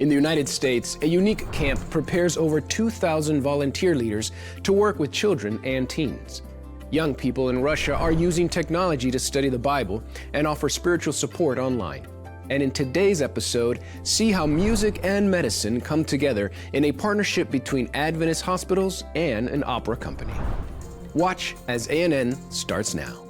In the United States, a unique camp prepares over 2,000 volunteer leaders to work with children and teens. Young people in Russia are using technology to study the Bible and offer spiritual support online. And in today's episode, see how music and medicine come together in a partnership between Adventist hospitals and an opera company. Watch as ANN starts now.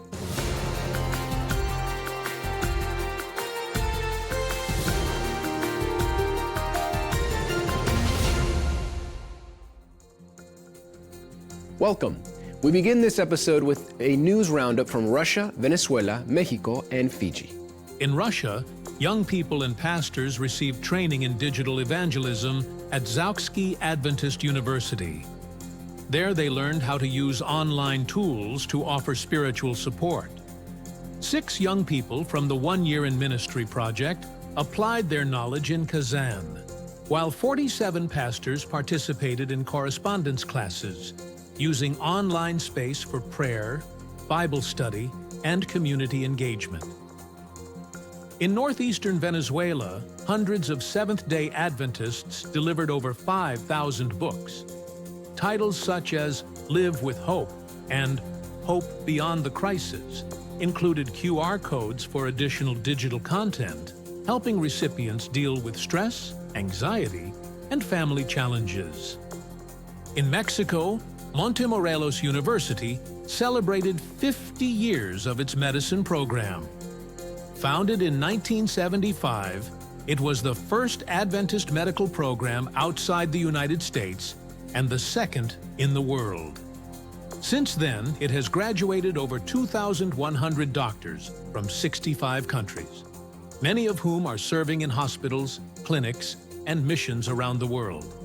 Welcome. We begin this episode with a news roundup from Russia, Venezuela, Mexico, and Fiji. In Russia, young people and pastors received training in digital evangelism at Seventh-day Adventist University. There they learned how to use online tools to offer spiritual support. 6 young people from the 1 Year in Ministry project applied their knowledge in Kazan, while 47 pastors participated in correspondence classes, using online space for prayer, Bible study, and community engagement. In northeastern Venezuela, hundreds of Seventh-day Adventists delivered over 5,000 books. Titles such as Live with Hope and Hope Beyond the Crisis included QR codes for additional digital content, helping recipients deal with stress, anxiety, and family challenges. In Mexico, Montemorelos University celebrated 50 years of its medicine program. Founded in 1975, it was the first Adventist medical program outside the United States and the second in the world. Since then, it has graduated over 2,100 doctors from 65 countries, many of whom are serving in hospitals, clinics, and missions around the world.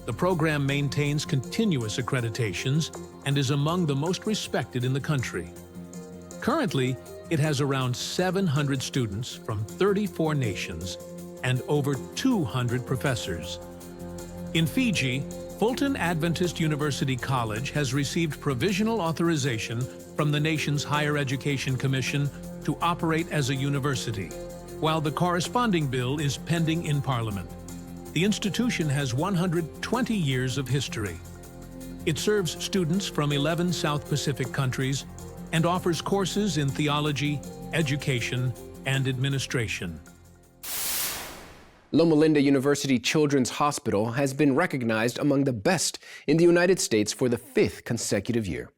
The program maintains continuous accreditations and is among the most respected in the country. Currently, it has around 700 students from 34 nations and over 200 professors. In Fiji, Fulton Adventist University College has received provisional authorization from the nation's Higher Education Commission to operate as a university, while the corresponding bill is pending in Parliament. The institution has 120 years of history. It serves students from 11 South Pacific countries and offers courses in theology, education, and administration. Loma Linda University Children's Hospital has been recognized among the best in the United States for the 5th consecutive year.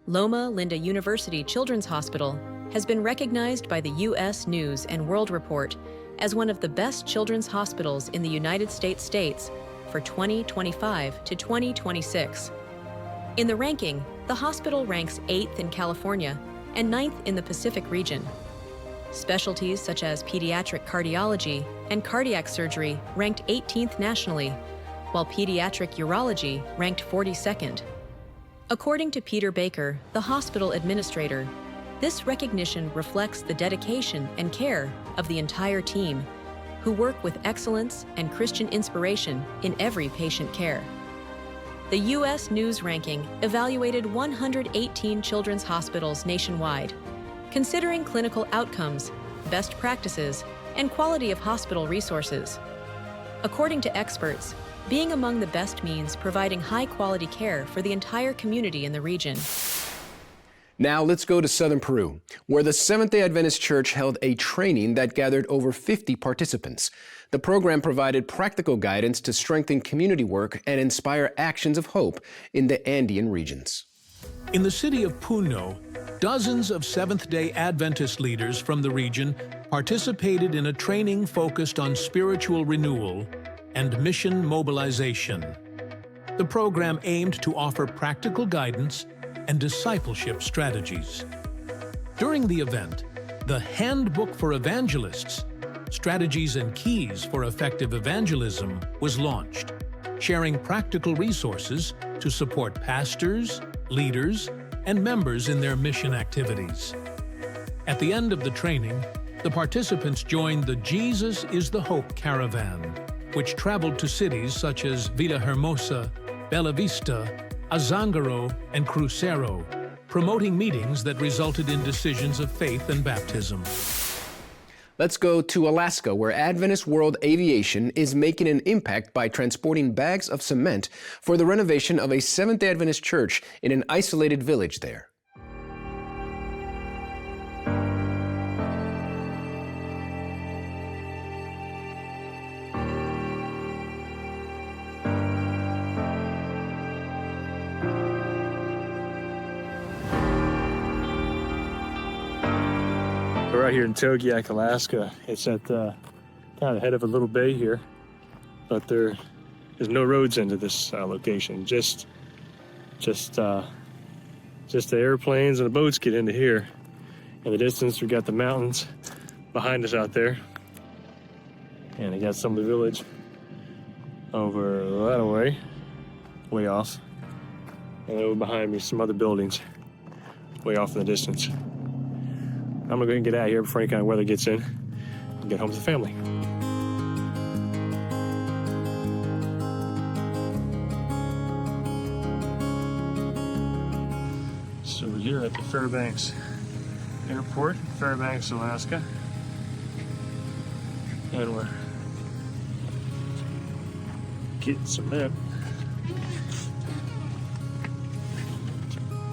Loma Linda University Children's Hospital has been recognized by the U.S. News and World Report as one of the best children's hospitals in the United States for 2025 to 2026. In the ranking, the hospital ranks 8th in California and 9th in the Pacific region. Specialties such as pediatric cardiology and cardiac surgery ranked 18th nationally, while pediatric urology ranked 42nd. According to Peter Baker, the hospital administrator, this recognition reflects the dedication and care of the entire team, who work with excellence and Christian inspiration in every patient care. The U.S. News ranking evaluated 118 children's hospitals nationwide, considering clinical outcomes, best practices, and quality of hospital resources. According to experts, being among the best means providing high-quality care for the entire community in the region. Now let's go to southern Peru, where the Seventh-day Adventist Church held a training that gathered over 50 participants. The program provided practical guidance to strengthen community work and inspire actions of hope in the Andean regions. In the city of Puno, dozens of Seventh-day Adventist leaders from the region participated in a training focused on spiritual renewal and mission mobilization. The program aimed to offer practical guidance and discipleship strategies. During the event, the Handbook for Evangelists, Strategies and Keys for Effective Evangelism was launched, sharing practical resources to support pastors, leaders, and members in their mission activities. At the end of the training, the participants joined the Jesus is the Hope Caravan, which traveled to cities such as Villahermosa, Bella Vista, Azangaro, and Crucero, promoting meetings that resulted in decisions of faith and baptism. Let's go to Alaska, where Adventist World Aviation is making an impact by transporting bags of cement for the renovation of a Seventh-day Adventist church in an isolated village there. We're out here in Togiak, Alaska. It's at the kind of the head of a little bay here, but there's no roads into this location. Just the airplanes and the boats get into here. In the distance, we got the mountains behind us out there, and I got some of the village over that way off, and over behind me, some other buildings way off in the distance. I'm gonna go ahead and get out of here before any kind of weather gets in and get home to the family. So we're here at the Fairbanks Airport, Fairbanks, Alaska. And we're getting cement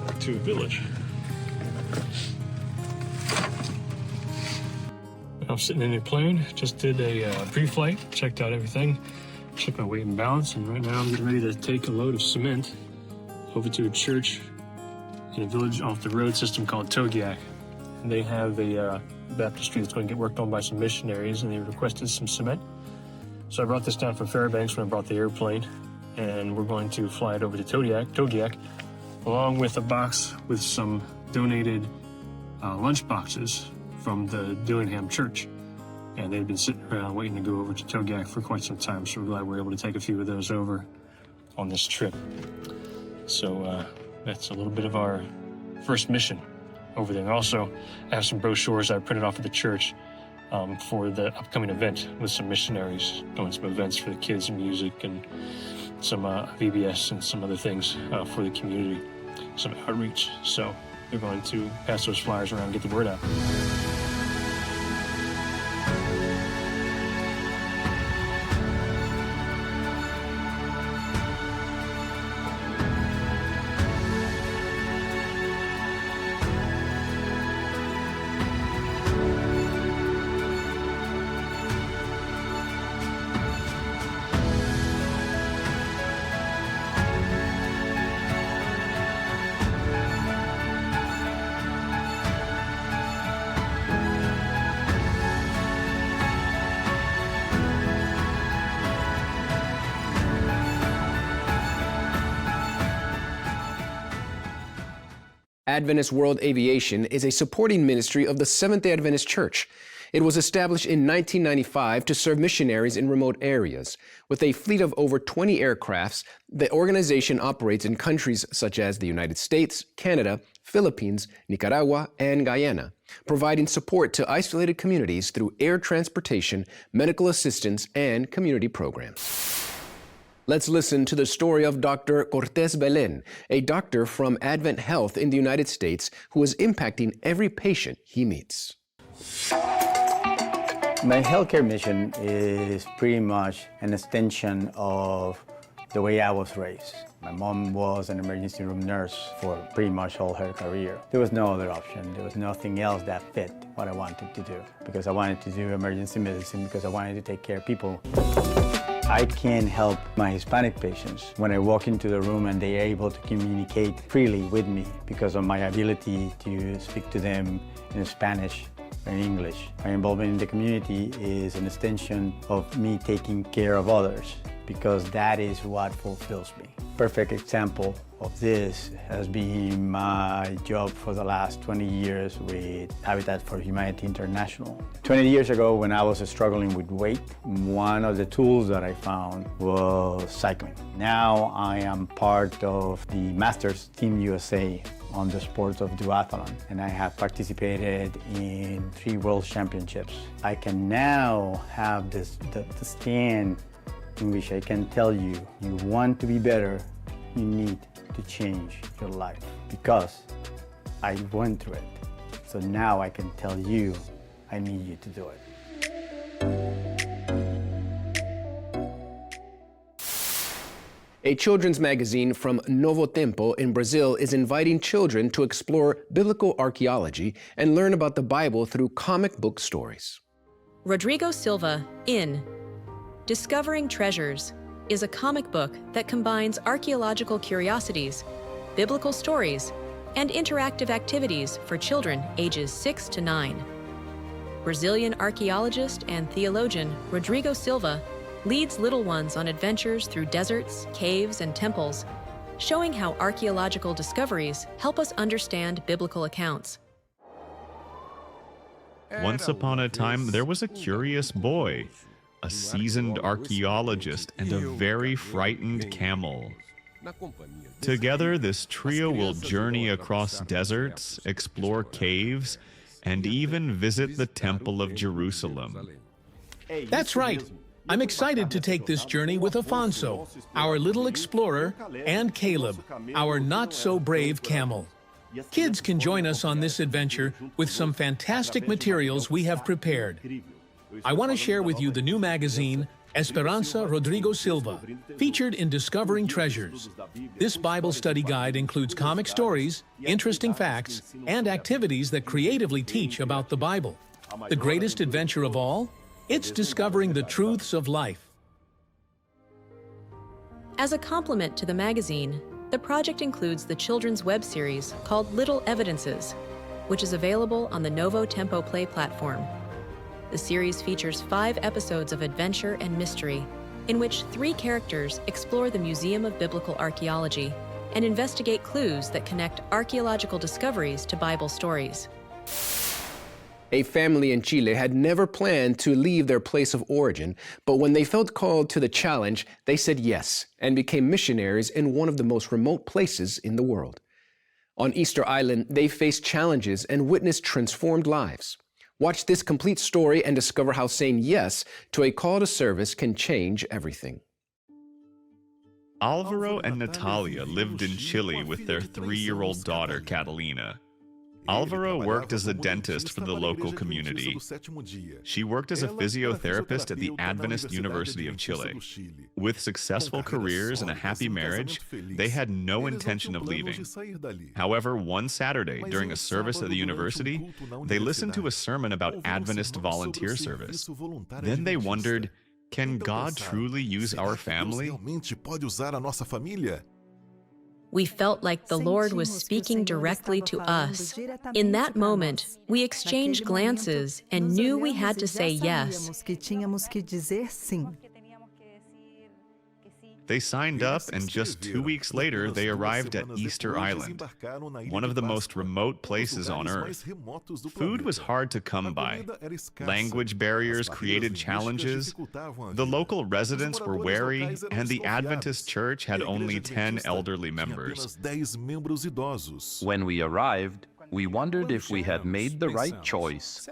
back to a village. I'm sitting in a plane, just did a pre-flight, checked out everything, checked my weight and balance, and right now I'm getting ready to take a load of cement over to a church in a village off the road system called Togiak. And they have a baptistry that's going to get worked on by some missionaries, and they requested some cement. So I brought this down from Fairbanks when I brought the airplane, and we're going to fly it over to Togiak, along with a box with some donated lunch boxes from the Dillingham Church. And they've been sitting around waiting to go over to Togiak for quite some time, so we're glad we're able to take a few of those over on this trip. So that's a little bit of our first mission over there. And also, I have some brochures I printed off at the church for the upcoming event with some missionaries, doing some events for the kids and music and some VBS and some other things for the community, some outreach. So we're going to pass those flyers around and get the word out. Adventist World Aviation is a supporting ministry of the Seventh-day Adventist Church. It was established in 1995 to serve missionaries in remote areas. With a fleet of over 20 aircrafts, the organization operates in countries such as the United States, Canada, Philippines, Nicaragua, and Guyana, providing support to isolated communities through air transportation, medical assistance, and community programs. Let's listen to the story of Dr. Cortez Belen, a doctor from AdventHealth in the United States who is impacting every patient he meets. My healthcare mission is pretty much an extension of the way I was raised. My mom was an emergency room nurse for pretty much all her career. There was no other option. There was nothing else that fit what I wanted to do, because I wanted to do emergency medicine, because I wanted to take care of people. I can help my Hispanic patients when I walk into the room and they are able to communicate freely with me because of my ability to speak to them in Spanish or in English. My involvement in the community is an extension of me taking care of others, because that is what fulfills me. Perfect example of this has been my job for the last 20 years with Habitat for Humanity International. 20 years ago, when I was struggling with weight, one of the tools that I found was cycling. Now I am part of the Masters Team USA on the sport of duathlon, and I have participated in 3 World Championships. I can now have the stand in which I can tell you, you want to be better, you need to change your life, because I went through it. So now I can tell you, I need you to do it. A children's magazine from Novo Tempo in Brazil is inviting children to explore biblical archaeology and learn about the Bible through comic book stories. Rodrigo Silva in Discovering Treasures is a comic book that combines archaeological curiosities, biblical stories, and interactive activities for children ages 6 to 9. Brazilian archaeologist and theologian Rodrigo Silva leads little ones on adventures through deserts, caves, and temples, showing how archaeological discoveries help us understand biblical accounts. Once upon a time, there was a curious boy, a seasoned archaeologist, and a very frightened camel. Together, this trio will journey across deserts, explore caves, and even visit the Temple of Jerusalem. That's right. I'm excited to take this journey with Afonso, our little explorer, and Caleb, our not-so-brave camel. Kids can join us on this adventure with some fantastic materials we have prepared. I want to share with you the new magazine, Esperanza Rodrigo Silva, featured in Discovering Treasures. This Bible study guide includes comic stories, interesting facts, and activities that creatively teach about the Bible. The greatest adventure of all? It's discovering the truths of life. As a complement to the magazine, the project includes the children's web series called Little Evidences, which is available on the Novo Tempo Play platform. The series features 5 episodes of adventure and mystery, in which 3 characters explore the Museum of Biblical Archaeology and investigate clues that connect archaeological discoveries to Bible stories. A family in Chile had never planned to leave their place of origin, but when they felt called to the challenge, they said yes and became missionaries in one of the most remote places in the world. On Easter Island, they faced challenges and witnessed transformed lives. Watch this complete story and discover how saying yes to a call to service can change everything. Alvaro and Natalia lived in Chile with their 3-year-old daughter, Catalina. Alvaro worked as a dentist for the local community. She worked as a physiotherapist at the Adventist University of Chile. With successful careers and a happy marriage, they had no intention of leaving. However, one Saturday, during a service at the university, they listened to a sermon about Adventist volunteer service. Then they wondered, can God truly use our family? We felt like the Lord was speaking directly to us. In that moment, we exchanged glances and knew we had to say yes. They signed up, and just 2 weeks later, they arrived at Easter Island, one of the most remote places on Earth. Food was hard to come by. Language barriers created challenges. The local residents were wary, and the Adventist Church had only 10 elderly members. When we arrived, we wondered if we had made the right choice.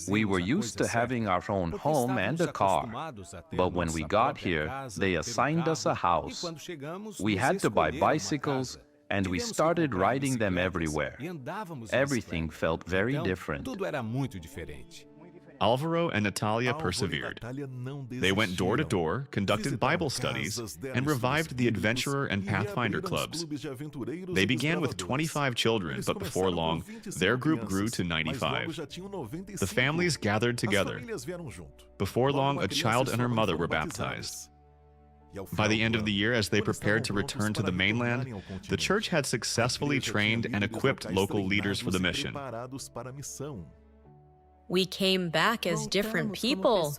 We were used to having our own home and a car, but when we got here, they assigned us a house. We had to buy bicycles, and we started riding them everywhere. Everything felt very different. Alvaro and Natalia persevered. They went door to door, conducted Bible studies, and revived the Adventurer and Pathfinder clubs. They began with 25 children, but before long, their group grew to 95. The families gathered together. Before long, a child and her mother were baptized. By the end of the year, as they prepared to return to the mainland, the church had successfully trained and equipped local leaders for the mission. We came back as different people,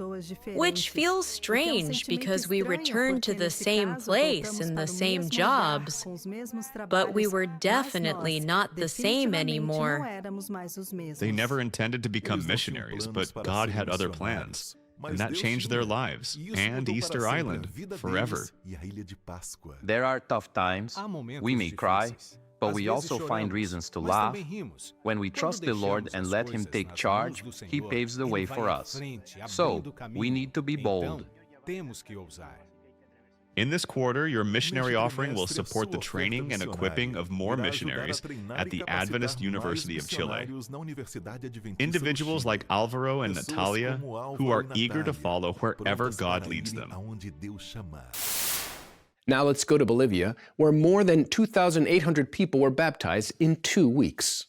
which feels strange because we returned to the same place and the same jobs, but we were definitely not the same anymore. They never intended to become missionaries, but God had other plans, and that changed their lives and Easter Island forever. There are tough times. We may cry, but we also find reasons to laugh. When we trust the Lord and let Him take charge, He paves the way for us. So, we need to be bold. In this quarter, your missionary offering will support the training and equipping of more missionaries at the Adventist University of Chile. Individuals like Alvaro and Natalia, who are eager to follow wherever God leads them. Now let's go to Bolivia, where more than 2,800 people were baptized in 2 weeks.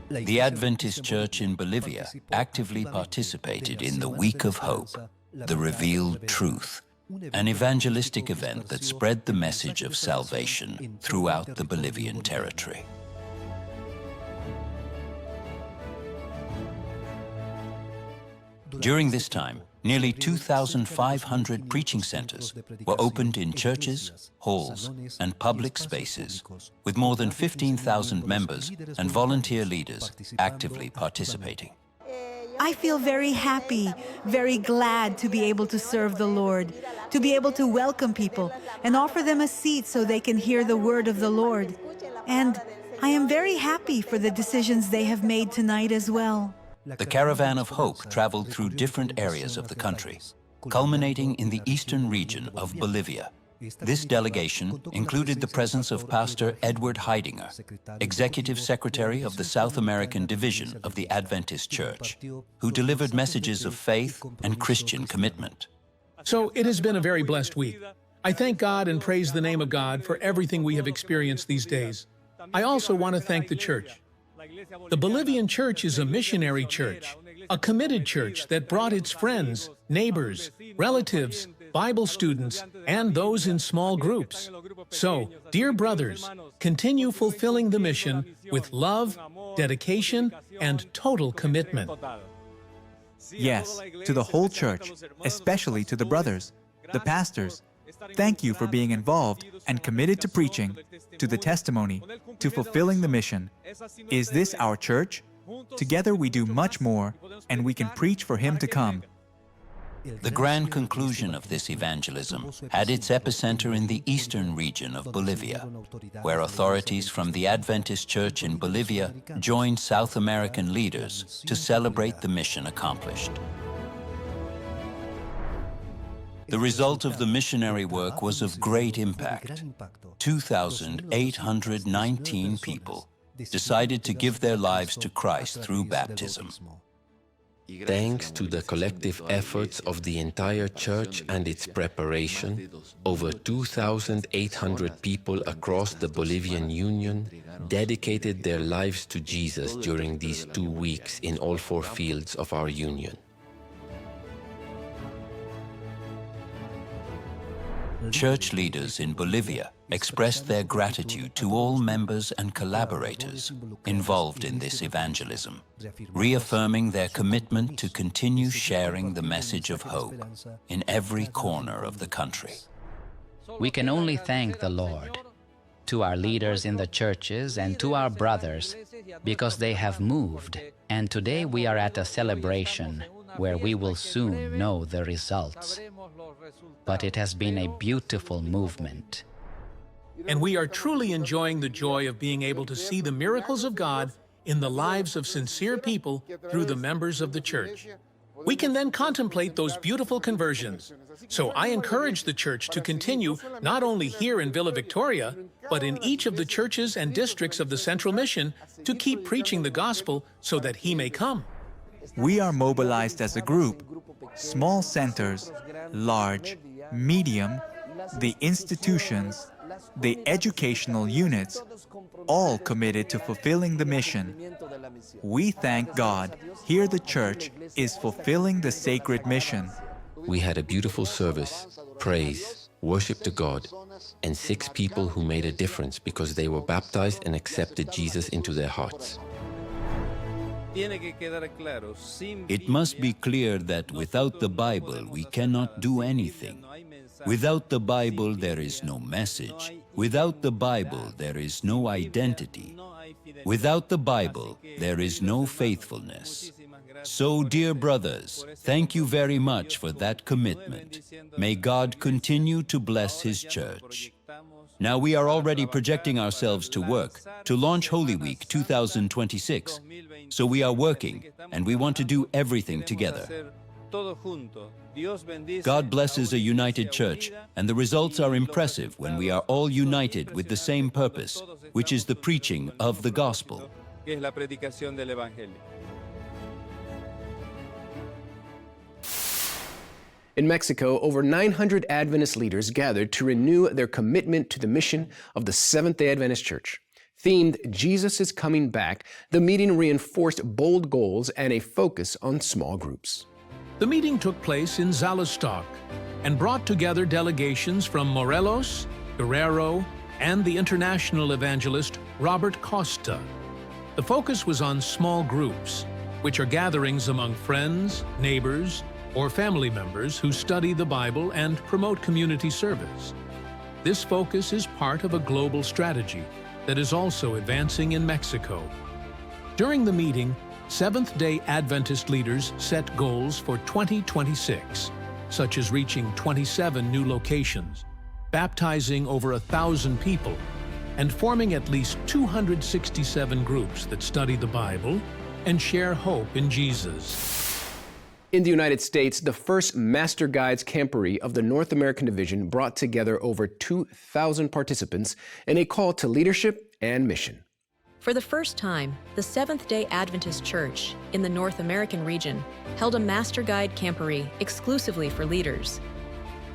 The Adventist Church in Bolivia actively participated in the Week of Hope, the Revealed Truth, an evangelistic event that spread the message of salvation throughout the Bolivian territory. During this time, nearly 2,500 preaching centers were opened in churches, halls, and public spaces, with more than 15,000 members and volunteer leaders actively participating. I feel very happy, very glad to be able to serve the Lord, to be able to welcome people and offer them a seat so they can hear the word of the Lord. And I am very happy for the decisions they have made tonight as well. The Caravan of Hope traveled through different areas of the country, culminating in the eastern region of Bolivia. This delegation included the presence of Pastor Edward Heidinger, Executive Secretary of the South American Division of the Adventist Church, who delivered messages of faith and Christian commitment. So it has been a very blessed week. I thank God and praise the name of God for everything we have experienced these days. I also want to thank the church. The Bolivian church is a missionary church, a committed church that brought its friends, neighbors, relatives, Bible students, and those in small groups. So, dear brothers, continue fulfilling the mission with love, dedication, and total commitment. Yes, to the whole church, especially to the brothers, the pastors. Thank you for being involved and committed to preaching, to the testimony, to fulfilling the mission. Is this our church? Together we do much more, and we can preach for Him to come. The grand conclusion of this evangelism had its epicenter in the eastern region of Bolivia, where authorities from the Adventist Church in Bolivia joined South American leaders to celebrate the mission accomplished. The result of the missionary work was of great impact. 2,819 people decided to give their lives to Christ through baptism. Thanks to the collective efforts of the entire church and its preparation, over 2,800 people across the Bolivian Union dedicated their lives to Jesus during these 2 weeks in all 4 fields of our union. Church leaders in Bolivia expressed their gratitude to all members and collaborators involved in this evangelism, reaffirming their commitment to continue sharing the message of hope in every corner of the country. We can only thank the Lord, to our leaders in the churches and to our brothers, because they have moved, and today we are at a celebration where we will soon know the results. But it has been a beautiful movement. And we are truly enjoying the joy of being able to see the miracles of God in the lives of sincere people through the members of the church. We can then contemplate those beautiful conversions. So I encourage the church to continue not only here in Villa Victoria, but in each of the churches and districts of the Central Mission to keep preaching the gospel so that He may come. We are mobilized as a group, small centers, large, medium, the institutions, the educational units, all committed to fulfilling the mission. We thank God here the church is fulfilling the sacred mission. We had a beautiful service, praise, worship to God, and 6 people who made a difference because they were baptized and accepted Jesus into their hearts. It must be clear that without the Bible we cannot do anything. Without the Bible there is no message. Without the Bible there is no identity. Without the Bible there is no faithfulness. So, dear brothers, thank you very much for that commitment. May God continue to bless His church. Now we are already projecting ourselves to work, to launch Holy Week 2026. So we are working, and we want to do everything together. God blesses a united church, and the results are impressive when we are all united with the same purpose, which is the preaching of the gospel. In Mexico, over 900 Adventist leaders gathered to renew their commitment to the mission of the Seventh-day Adventist Church. Themed Jesus is Coming Back, the meeting reinforced bold goals and a focus on small groups. The meeting took place in Zalostok and brought together delegations from Morelos, Guerrero, and the international evangelist Robert Costa. The focus was on small groups, which are gatherings among friends, neighbors, or family members who study the Bible and promote community service. This focus is part of a global strategy that is also advancing in Mexico. During the meeting, Seventh-day Adventist leaders set goals for 2026, such as reaching 27 new locations, baptizing over 1,000 people, and forming at least 267 groups that study the Bible and share hope in Jesus. In the United States, the first Master Guides Camporee of the North American Division brought together over 2,000 participants in a call to leadership and mission. For the first time, the Seventh-day Adventist Church in the North American region held a Master Guide Camporee exclusively for leaders.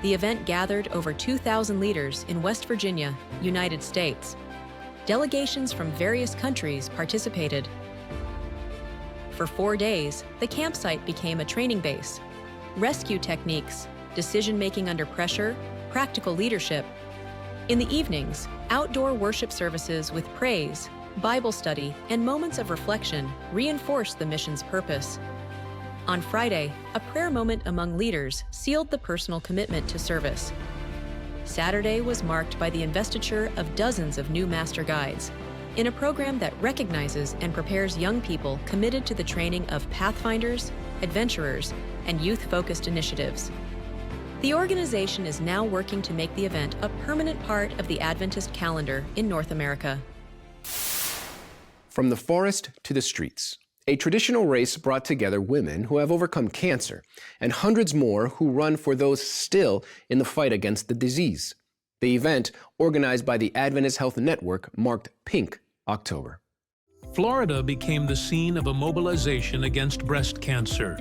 The event gathered over 2,000 leaders in West Virginia, United States. Delegations from various countries participated. For 4 days, the campsite became a training base. Rescue techniques, decision-making under pressure, practical leadership. In the evenings, outdoor worship services with praise, Bible study, and moments of reflection reinforced the mission's purpose. On Friday, a prayer moment among leaders sealed the personal commitment to service. Saturday was marked by the investiture of dozens of new Master Guides in a program that recognizes and prepares young people committed to the training of pathfinders, adventurers, and youth-focused initiatives. The organization is now working to make the event a permanent part of the Adventist calendar in North America. From the forest to the streets, a traditional race brought together women who have overcome cancer and hundreds more who run for those still in the fight against the disease. The event, organized by the AdventHealth Network, marked Pink October. Florida became the scene of a mobilization against breast cancer.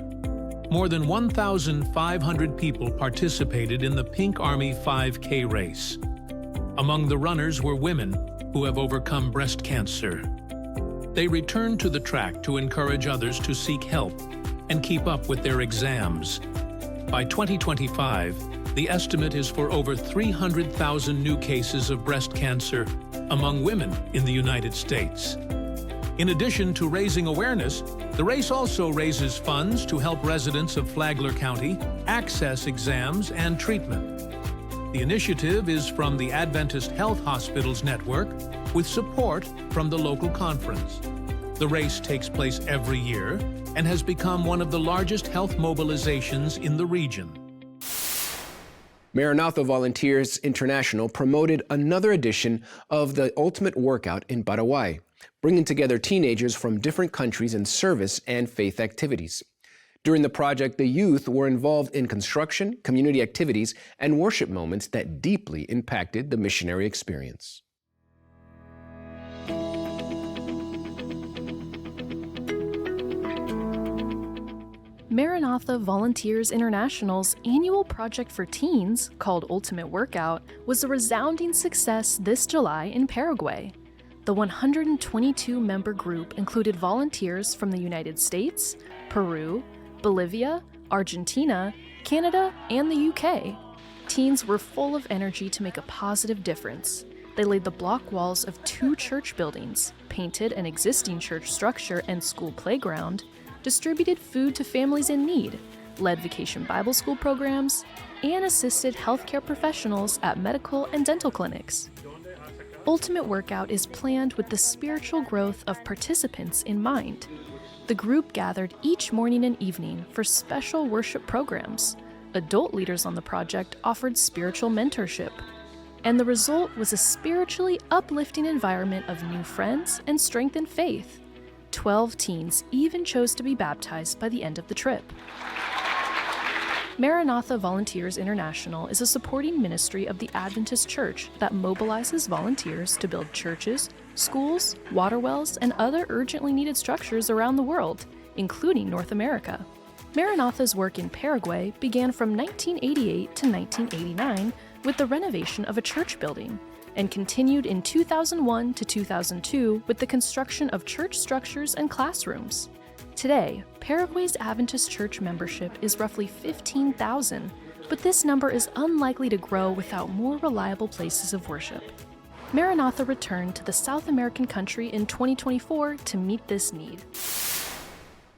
More than 1,500 people participated in the Pink Army 5K race. Among the runners were women who have overcome breast cancer. They returned to the track to encourage others to seek help and keep up with their exams. By 2025, the estimate is for over 300,000 new cases of breast cancer among women in the United States. In addition to raising awareness, the race also raises funds to help residents of Flagler County access exams and treatment. The initiative is from the AdventHealth Hospitals Network with support from the local conference. The race takes place every year and has become one of the largest health mobilizations in the region. Maranatha Volunteers International promoted another edition of the Ultimate Workout in Paraguay, bringing together teenagers from different countries in service and faith activities. During the project, the youth were involved in construction, community activities, and worship moments that deeply impacted the missionary experience. Maranatha Volunteers International's annual project for teens, called Ultimate Workout, was a resounding success this July in Paraguay. The 122-member group included volunteers from the United States, Peru, Bolivia, Argentina, Canada, and the UK. Teens were full of energy to make a positive difference. They laid the block walls of 2 church buildings, painted an existing church structure and school playground, distributed food to families in need, led vacation Bible school programs, and assisted healthcare professionals at medical and dental clinics. Ultimate Workout is planned with the spiritual growth of participants in mind. The group gathered each morning and evening for special worship programs. Adult leaders on the project offered spiritual mentorship. And the result was a spiritually uplifting environment of new friends and strengthened faith. 12 teens even chose to be baptized by the end of the trip. Maranatha Volunteers International is a supporting ministry of the Adventist Church that mobilizes volunteers to build churches, schools, water wells, and other urgently needed structures around the world, including North America. Maranatha's work in Paraguay began from 1988 to 1989 with the renovation of a church building, and continued in 2001 to 2002 with the construction of church structures and classrooms. Today, Paraguay's Adventist Church membership is roughly 15,000, but this number is unlikely to grow without more reliable places of worship. Maranatha returned to the South American country in 2024 to meet this need.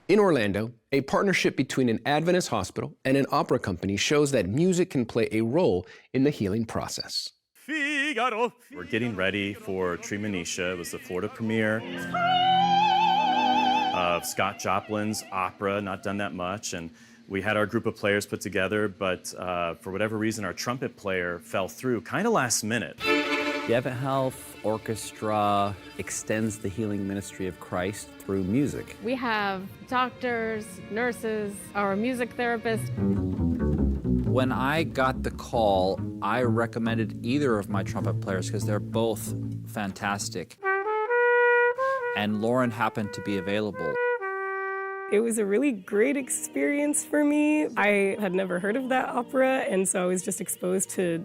In Orlando, a partnership between an Adventist hospital and an opera company shows that music can play a role in the healing process. We're getting ready for Treemonisha. It was the Florida premiere of Scott Joplin's opera, not done that much, and we had our group of players put together, but for whatever reason, our trumpet player fell through kind of last minute. The AdventHealth Orchestra extends the healing ministry of Christ through music. We have doctors, nurses, our music therapist. When I got the call, I recommended either of my trumpet players because they're both fantastic. And Lauren happened to be available. It was a really great experience for me. I had never heard of that opera, and so I was just exposed to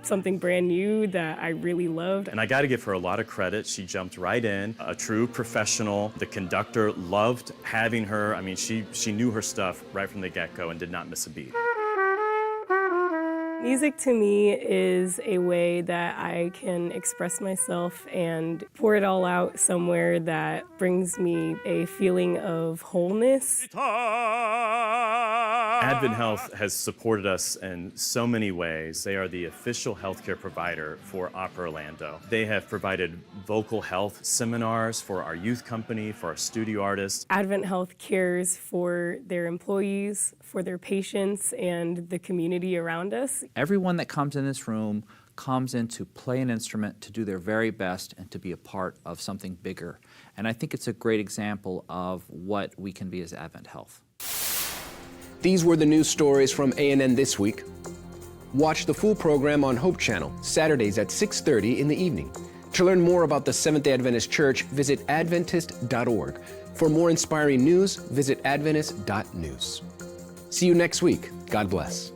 something brand new that I really loved. And I got to give her a lot of credit. She jumped right in, a true professional. The conductor loved having her. I mean, she knew her stuff right from the get-go and did not miss a beat. Music to me is a way that I can express myself and pour it all out somewhere that brings me a feeling of wholeness. AdventHealth has supported us in so many ways. They are the official healthcare provider for Opera Orlando. They have provided vocal health seminars for our youth company, for our studio artists. AdventHealth cares for their employees, for their patients, and the community around us. Everyone that comes in this room comes in to play an instrument, to do their very best, and to be a part of something bigger. And I think it's a great example of what we can be as AdventHealth. These were the news stories from ANN this week. Watch the full program on Hope Channel, Saturdays at 6:30 in the evening. To learn more about the Seventh-day Adventist Church, visit Adventist.org. For more inspiring news, visit Adventist.news. See you next week. God bless.